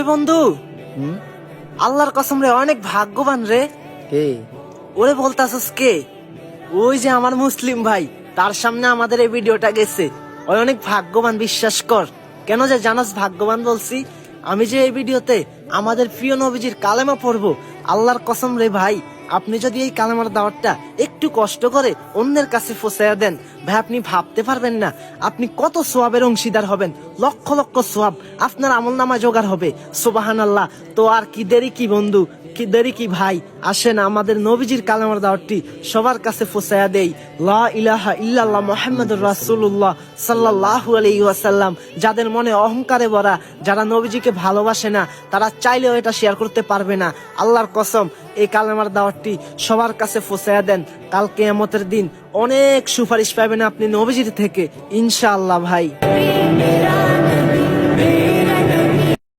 ওরে বন্ধু, আল্লাহর কসম রে অনেক ভাগ্যবান রে। কে? ওরে বলতাছস কে? ওই যে আমার মুসলিম ভাই, তার সামনে আমাদের এই ভিডিওটা গেছে। ওই অনেক ভাগ্যবান, বিশ্বাস কর। কেন যে জানাস ভাগ্যবান বলছি? আমি যে এই ভিডিওতে আমাদের প্রিয় নবীজির কালেমা পড়বো, আল্লাহর কসম রে ভাই, আপনি যদি এই কালেমার দাওয়াতটা একটু কষ্ট করে অন্যের কাছে পৌঁছায়া দেন ভাই, আপনি ভাবতে পারবেন না আপনি কত সোয়াবের অংশীদার হবেন। লক্ষ লক্ষ সোয়াব আপনার আমলনামা জোগাড় হবে। সুবহানাল্লাহ। তো আর কি দেরি কি বন্ধু, কি দেরি কি ভাই, আসেন আমাদের নবীজির কালেমার দাওয়াতটি সবার কাছে পৌঁছায়া দেই। লা ইলাহা ইল্লাল্লাহ মুহাম্মাদুর রাসূলুল্লাহ সাল্লাল্লাহু আলাইহি ওয়াসাল্লাম। যাদের মনে অহংকারে ভরা, যারা নবীজিকে ভালোবাসে না, তারা চাইলেও এটা শেয়ার করতে পারবে না। আল্লাহর কসম, এই কালেমার দাওয়াতটি সবার কাছে পৌঁছায়া দেন। কাল কিয়ামতের দিন অনেক সুপারিশ পাবেন আপনি নবীজির থেকে, ইনশাআল্লাহ ভাই।